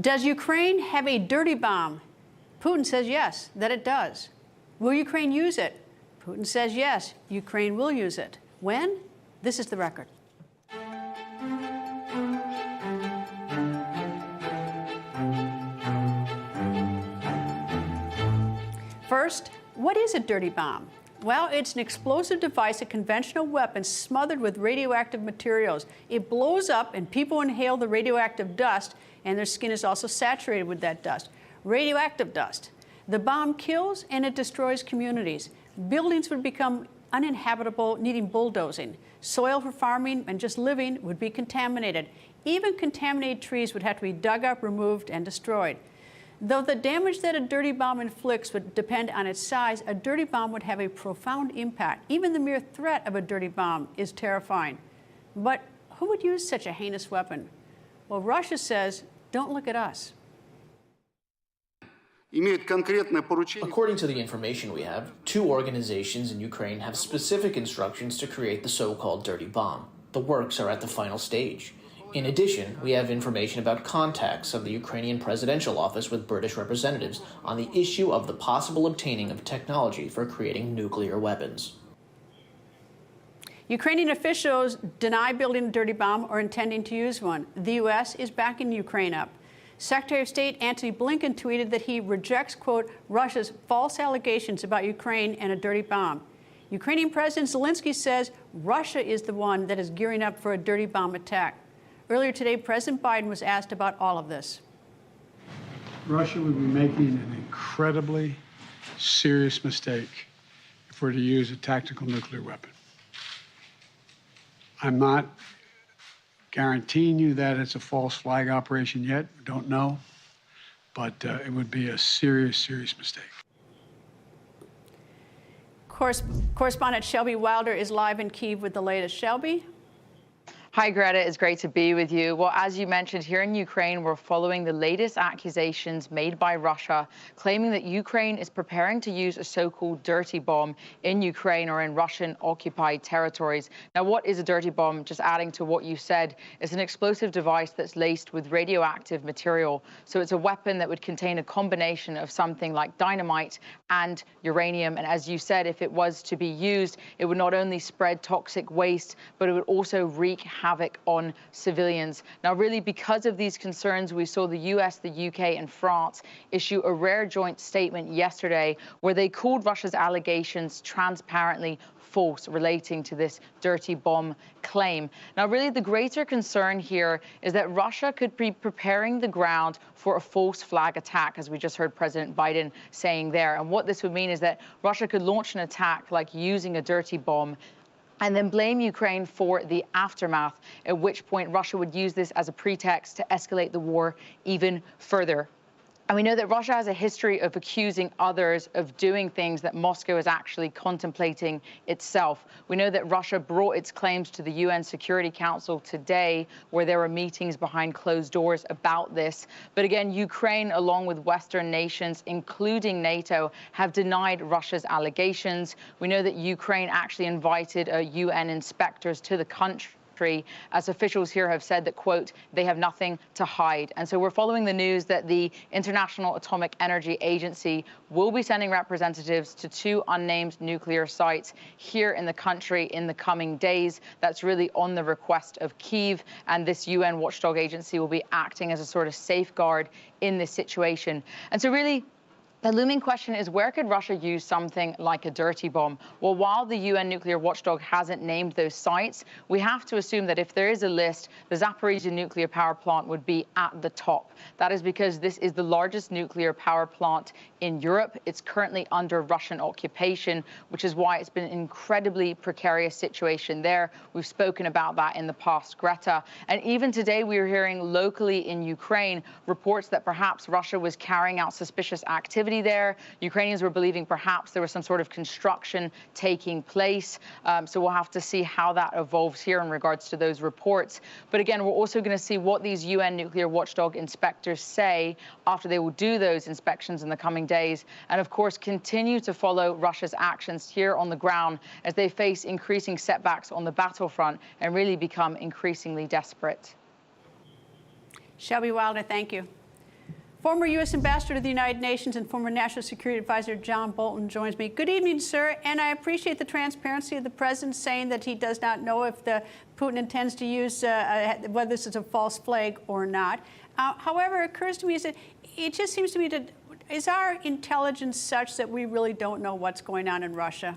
Does Ukraine have a dirty bomb? Putin says yes, that it does. Will Ukraine use it? Putin says yes, Ukraine will use it. When? This is the record. First, what is a dirty bomb? Well, it's an explosive device, a conventional weapon smothered with radioactive materials. It blows up and people inhale the radioactive dust, and their skin is also saturated with that dust. Radioactive dust. The bomb kills and it destroys communities. Buildings would become uninhabitable, needing bulldozing. Soil for farming and just living would be contaminated. Even contaminated trees would have to be dug up, removed, and destroyed. Though the damage that a dirty bomb inflicts would depend on its size, a dirty bomb would have a profound impact. Even the mere threat of a dirty bomb is terrifying. But who would use such a heinous weapon? Well, Russia says, don't look at us. According to the information we have, 2 organizations in Ukraine have specific instructions to create the so-called dirty bomb. The works are at the final stage. In addition, we have information about contacts of the Ukrainian presidential office with British representatives on the issue of the possible obtaining of technology for creating nuclear weapons. Ukrainian officials deny building a dirty bomb or intending to use one. The U.S. is backing Ukraine up. Secretary of State Antony Blinken tweeted that he rejects, quote, Russia's false allegations about Ukraine and a dirty bomb. Ukrainian President Zelensky says Russia is the one that is gearing up for a dirty bomb attack. Earlier today, President Biden was asked about all of this. Russia would be making an incredibly serious mistake if we're to use a tactical nuclear weapon. I'm not guaranteeing you that it's a false flag operation yet. We don't know. But it would be a serious, serious mistake. Correspondent Shelby Wilder is live in Kyiv with the latest. Shelby? Hi, Greta. It's great to be with you. Well, as you mentioned, here in Ukraine, we're following the latest accusations made by Russia, claiming that Ukraine is preparing to use a so-called dirty bomb in Ukraine or in Russian-occupied territories. Now, what is a dirty bomb? Just adding to what you said, it's an explosive device that's laced with radioactive material. So it's a weapon that would contain a combination of something like dynamite and uranium. And as you said, if it was to be used, it would not only spread toxic waste, but it would also wreak havoc on civilians. Now, really, because of these concerns, we saw the US, the UK, and France issue a rare joint statement yesterday where they called Russia's allegations transparently false relating to this dirty bomb claim. Now, really, the greater concern here is that Russia could be preparing the ground for a false flag attack, as we just heard President Biden saying there. And what this would mean is that Russia could launch an attack like using a dirty bomb and then blame Ukraine for the aftermath, at which point Russia would use this as a pretext to escalate the war even further. And we know that Russia has a history of accusing others of doing things that Moscow is actually contemplating itself. We know that Russia brought its claims to the UN Security Council today, where there were meetings behind closed doors about this. But again, Ukraine, along with Western nations, including NATO, have denied Russia's allegations. We know that Ukraine actually invited UN inspectors to the country, as officials here have said that, quote, they have nothing to hide. And so we're following the news that the International Atomic Energy Agency will be sending representatives to 2 unnamed nuclear sites here in the country in the coming days. That's really on the request of Kyiv, and this UN watchdog agency will be acting as a sort of safeguard in this situation. And so really, the looming question is, where could Russia use something like a dirty bomb? Well, while the UN nuclear watchdog hasn't named those sites, we have to assume that if there is a list, the Zaporizhzhia nuclear power plant would be at the top. That is because this is the largest nuclear power plant in Europe. It's currently under Russian occupation, which is why it's been an incredibly precarious situation there. We've spoken about that in the past, Greta. And even today, we are hearing locally in Ukraine reports that perhaps Russia was carrying out suspicious activity there. Ukrainians were believing perhaps there was some sort of construction taking place. So we'll have to see how that evolves here in regards to those reports. But again, we're also going to see what these UN nuclear watchdog inspectors say after they will do those inspections in the coming days. And of course, continue to follow Russia's actions here on the ground as they face increasing setbacks on the battlefront and really become increasingly desperate. Shelby Wilder, thank you. Former U.S. Ambassador to the United Nations and former National Security Advisor John Bolton joins me. Good evening, sir, and I appreciate the transparency of the president saying that he does not know if Putin intends to use whether this is a false flag or not. However, it occurs to me that it just seems to me that is our intelligence such that we really don't know what's going on in Russia?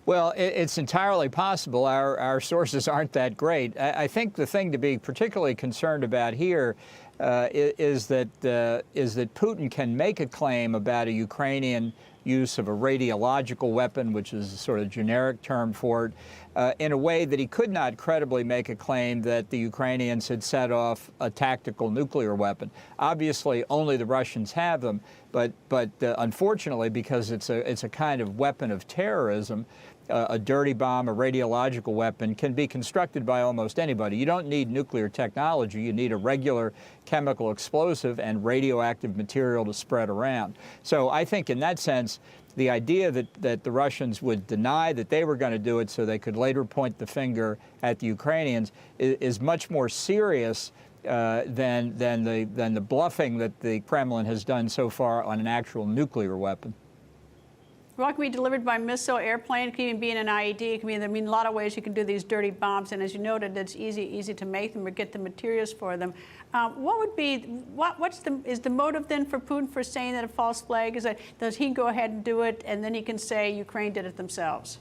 Well, it's entirely possible. Our sources aren't that great. I think the thing to be particularly concerned about here is that Putin can make a claim about a Ukrainian use of a radiological weapon, which is a sort of generic term for it, in a way that he could not credibly make a claim that the Ukrainians had set off a tactical nuclear weapon. Obviously, only the Russians have them, but unfortunately, because it's a kind of weapon of terrorism, a dirty bomb, a radiological weapon, can be constructed by almost anybody. You don't need nuclear technology. You need a regular chemical explosive and radioactive material to spread around. So I think in that sense, the idea that the Russians would deny that they were going to do it so they could later point the finger at the Ukrainians is much more serious than the bluffing that the Kremlin has done so far on an actual nuclear weapon. Well, it can be delivered by missile, airplane. It can even be in an IED. It can be in a lot of ways you can do these dirty bombs. And as you noted, it's easy to make them or get the materials for them. What would be is the motive then for Putin for saying that a false flag is that does he go ahead and do it and then he can say Ukraine did it themselves?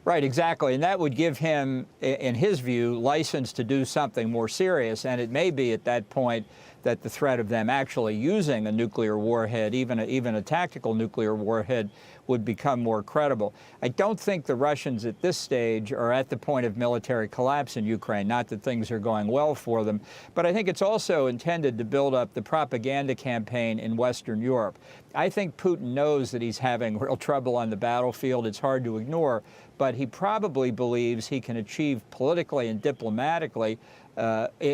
Right, exactly. And that would give him, in his view, license to do something more serious. And it may be at that point that the threat of them actually using a nuclear warhead, even a tactical nuclear warhead, would become more credible. I don't think the Russians at this stage are at the point of military collapse in Ukraine, not that things are going well for them, but I think it's also intended to build up the propaganda campaign in Western Europe. I think Putin knows that he's having real trouble on the battlefield. It's hard to ignore, but he probably believes he can achieve politically and diplomatically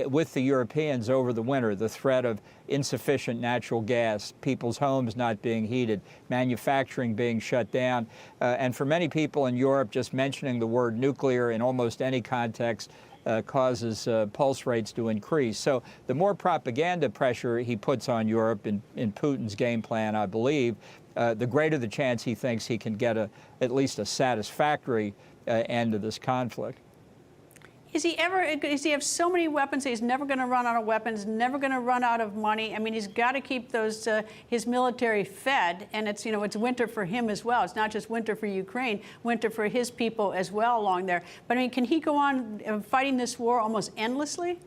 with the Europeans over the winter, the threat of insufficient natural gas, people's homes not being heated, manufacturing being shut down. And for many people in Europe, just mentioning the word nuclear in almost any context causes pulse rates to increase. So the more propaganda pressure he puts on Europe in Putin's game plan, I believe, the greater the chance he thinks he can get at least a satisfactory end to this conflict. Does he have so many weapons that he's never going to run out of weapons, never going to run out of money? I mean, he's got to keep those his military fed, and it's it's winter for him as well. It's not just winter for Ukraine, winter for his people as well along there. But I mean, can he go on fighting this war almost endlessly?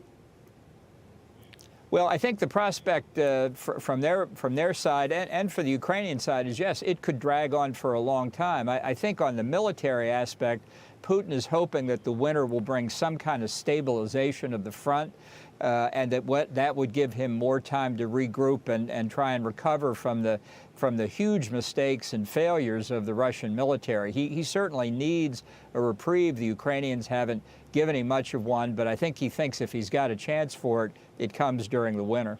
Well, I think the prospect from their side and for the Ukrainian side is, yes, it could drag on for a long time. I think on the military aspect, Putin is hoping that the winter will bring some kind of stabilization of the front and that would give him more time to regroup and try and recover from the huge mistakes and failures of the Russian military. He certainly needs a reprieve. The Ukrainians haven't given him much of one, but I think he thinks if he's got a chance for it, it comes during the winter.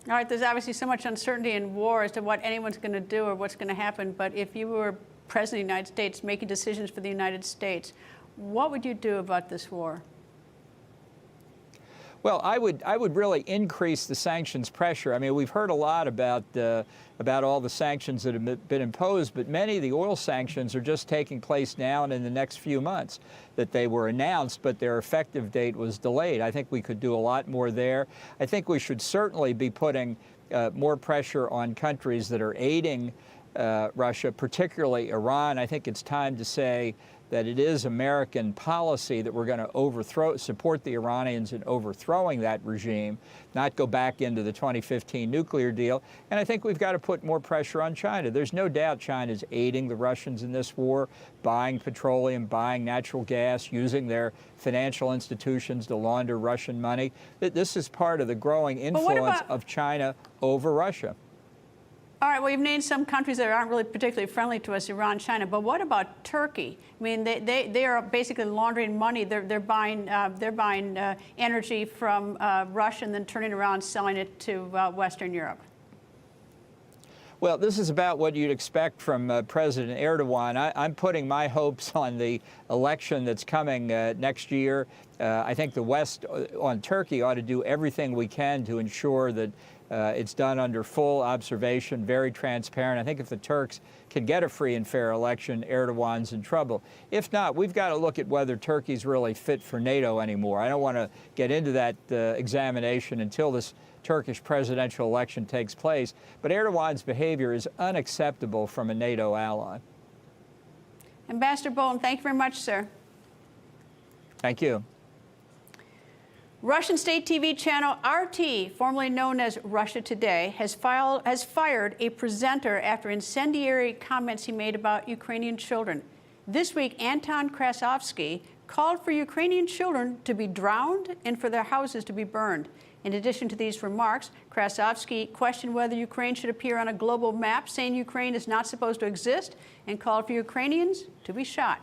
All right, there's obviously so much uncertainty in war as to what anyone's going to do or what's going to happen, but if you were President of the United States making decisions for the United States, what would you do about this war? Well, I would really increase the sanctions pressure. I mean, we've heard a lot about all the sanctions that have been imposed, but many of the oil sanctions are just taking place now and in the next few months. That they were announced, but their effective date was delayed. I think we could do a lot more there. I think we should certainly be putting more pressure on countries that are aiding Russia, particularly Iran. I think it's time to say that it is American policy that we're going to support the Iranians in overthrowing that regime, not go back into the 2015 nuclear deal. And I think we've got to put more pressure on China. There's no doubt China's aiding the Russians in this war, buying petroleum, buying natural gas, using their financial institutions to launder Russian money. This is part of the growing influence of China over Russia. All right, well, you've named some countries that aren't really particularly friendly to us, Iran, China, but what about Turkey? I mean, they are basically laundering money. They're buying energy from Russia and then turning around selling it to Western Europe. Well, this is about what you'd expect from President Erdogan. I'm putting my hopes on the election that's coming next year. I think the West on Turkey ought to do everything we can to ensure that it's done under full observation, very transparent. I think if the Turks can get a free and fair election, Erdogan's in trouble. If not, we've got to look at whether Turkey's really fit for NATO anymore. I don't want to get into that examination until this Turkish presidential election takes place, but Erdogan's behavior is unacceptable from a NATO ally. Ambassador Bolton, thank you very much, sir. Thank you. Russian state TV channel RT, formerly known as Russia Today, has fired a presenter after incendiary comments he made about Ukrainian children. This week, Anton Krasovsky called for Ukrainian children to be drowned and for their houses to be burned. In addition to these remarks, Krasovsky questioned whether Ukraine should appear on a global map, saying Ukraine is not supposed to exist, and called for Ukrainians to be shot.